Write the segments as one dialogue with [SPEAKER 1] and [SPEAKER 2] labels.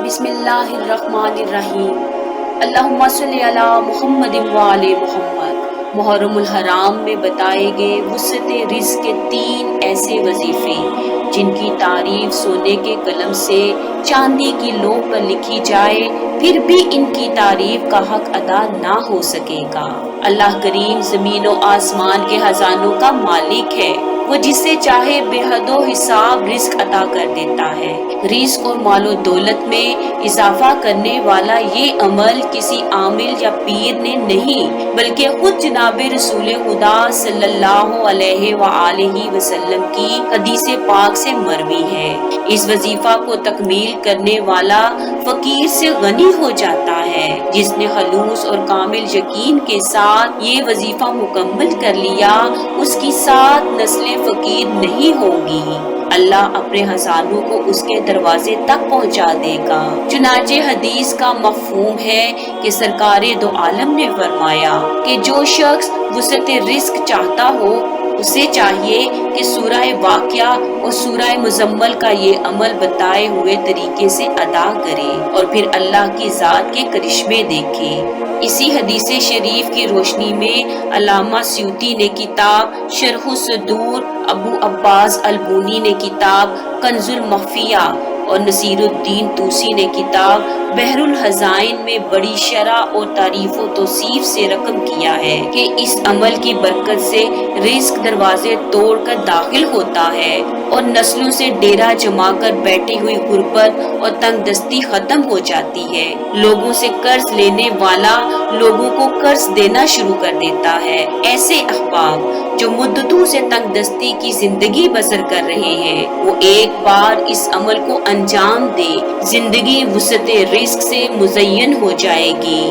[SPEAKER 1] بسم اللہ الرحمن الرحیم۔ اللہم صلی علی محمد و آل محمد۔ محرم الحرام میں بتائے گئے وسعت رزق کے 3 ایسے وظیفے جن کی تعریف سونے کے قلم سے چاندی کی لوح پر لکھی جائے پھر بھی ان کی تعریف کا حق ادا نہ ہو سکے گا۔ اللہ کریم زمین و آسمان کے خزانوں کا مالک ہے، وہ جسے چاہے بے حد و حساب رزق عطا کر دیتا ہے۔ رزق اور مال و دولت میں اضافہ کرنے والا یہ عمل کسی عامل یا پیر نے نہیں بلکہ خود جناب رسول خدا صلی اللہ علیہ وآلہ وسلم کی حدیث پاک سے مروی ہے۔ اس وظیفہ کو تکمیل کرنے والا فقیر سے غنی ہو جاتا ہے۔ جس نے خلوص اور کامل یقین کے ساتھ یہ وظیفہ مکمل کر لیا اس کی 7 نسلیں فقیر نہیں ہوں گی۔ اللہ اپنے خزانوں کو اس کے دروازے تک پہنچا دے گا۔ چنانچہ حدیث کا مفہوم ہے کہ سرکار دو عالم نے فرمایا کہ جو شخص وسعت رزق چاہتا ہو اسے چاہیے کہ سورہ واقعہ اور سورہ مزمل کا یہ عمل بتائے ہوئے طریقے سے ادا کرے اور پھر اللہ کی ذات کے کرشمے دیکھے۔ اسی حدیث شریف کی روشنی میں علامہ سیوطی نے کتاب شرح الصدور، ابو عباس البونی نے کتاب کنز المخفیہ اور نصیر الدین توسی نے کتاب بحر الخزائن میں بڑی شرح اور تعریف و توصیف سے رقم کیا ہے کہ اس عمل کی برکت سے رزق دروازے توڑ کر داخل ہوتا ہے اور نسلوں سے ڈیرا جما کر بیٹھی ہوئی غربت اور تنگ دستی ختم ہو جاتی ہے۔ لوگوں سے قرض لینے والا لوگوں کو قرض دینا شروع کر دیتا ہے۔ ایسے احباب جو مدتوں سے تنگ دستی کی زندگی بسر کر رہے ہیں وہ ایک بار اس عمل کو انجام دے زندگی وسعت رزق سے مزین ہو جائے گی۔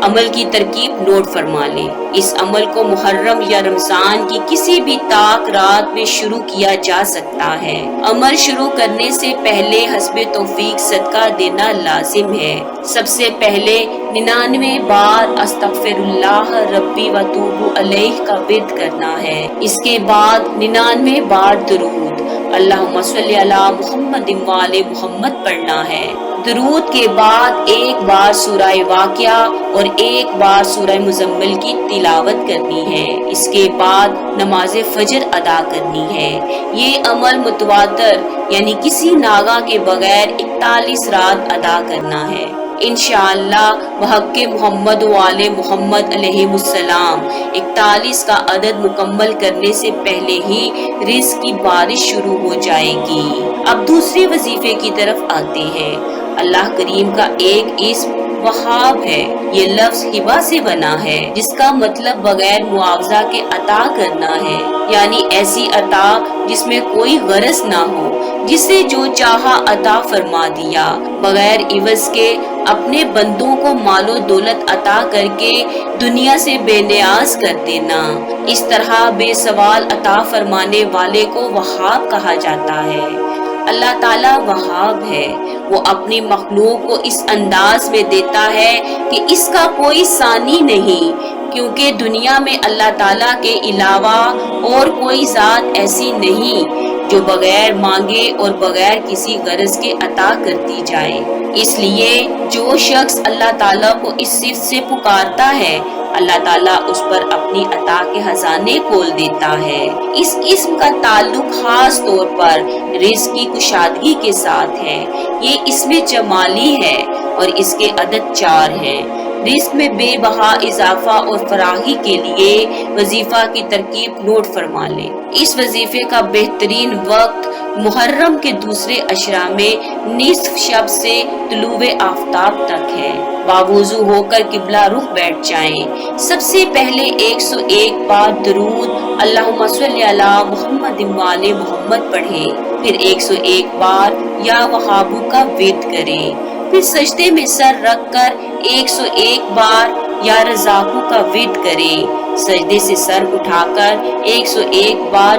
[SPEAKER 1] عمل کی ترکیب نوٹ فرما لیں۔ اس عمل کو محرم یا رمضان کی کسی بھی طاق رات میں شروع کیا جا سکتا ہے۔ عمل شروع کرنے سے پہلے حسب توفیق صدقہ دینا لازم ہے۔ سب سے پہلے 99 بار استغفر اللہ ربی واتوب علیہ کا ورد کرنا ہے۔ اس کے بعد 99 بار درود اللہم صلی علی محمد و آل محمد پڑھنا ہے۔ درود کے بعد ایک بار سورہ واقعہ اور ایک بار سورہ مزمل کی تلاوت کرنی ہے۔ اس کے بعد نماز فجر ادا کرنی ہے۔ یہ عمل متواتر یعنی کسی ناغہ کے بغیر 41 رات ادا کرنا ہے۔ انشاءاللہ بحق محمد و آل محمد علیہ السلام 41 کا عدد مکمل کرنے سے پہلے ہی رزق کی بارش شروع ہو جائے گی۔ اب دوسرے وظیفے کی طرف آتے ہیں۔ اللہ کریم کا ایک اسم وہاب ہے۔ یہ لفظ ہبہ سے بنا ہے جس کا مطلب بغیر معاوضہ کے عطا کرنا ہے، یعنی ایسی عطا جس میں کوئی غرض نہ ہو، جسے جو چاہا عطا فرما دیا، بغیر عوض کے اپنے بندوں کو مال و دولت عطا کر کے دنیا سے بے نیاز کر دینا۔ اس طرح بے سوال عطا فرمانے والے کو وہاب کہا جاتا ہے۔ اللہ تعالیٰ وہاب ہے، وہ اپنی مخلوق کو اس انداز میں دیتا ہے کہ اس کا کوئی ثانی نہیں، کیونکہ دنیا میں اللہ تعالیٰ کے علاوہ اور کوئی ذات ایسی نہیں جو بغیر مانگے اور بغیر کسی غرض کے عطا کرتی جائے۔ اس لیے جو شخص اللہ تعالیٰ کو اس صفت سے پکارتا ہے اللہ تعالیٰ اس پر اپنی عطا کے خزانے کھول دیتا ہے۔ اس اسم کا تعلق خاص طور پر رزق کی کشادگی کے ساتھ ہے۔ یہ اسم جمالی ہے اور اس کے عدد 4 ہیں۔ رزق میں بے بہا اضافہ اور فراخی کے لیے وظیفہ کی ترکیب نوٹ فرما لیں۔ اس وظیفے کا بہترین وقت محرم کے دوسرے عشرہ میں نصف شب سے طلوع آفتاب تک ہے۔ باوضو ہو کر قبلہ رخ بیٹھ جائیں۔ سب سے پہلے 101 بار درود اللہم صلی علی محمد و آل محمد پڑھیں، پھر 101 بار یا وہابو کا ورد کریں، پھر سجدے میں سر رکھ کر 101 بار یا رزاقو کا ورد کریں، سجدے سے سر اٹھا کر 101 بار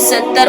[SPEAKER 1] 70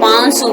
[SPEAKER 1] 500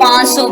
[SPEAKER 1] 500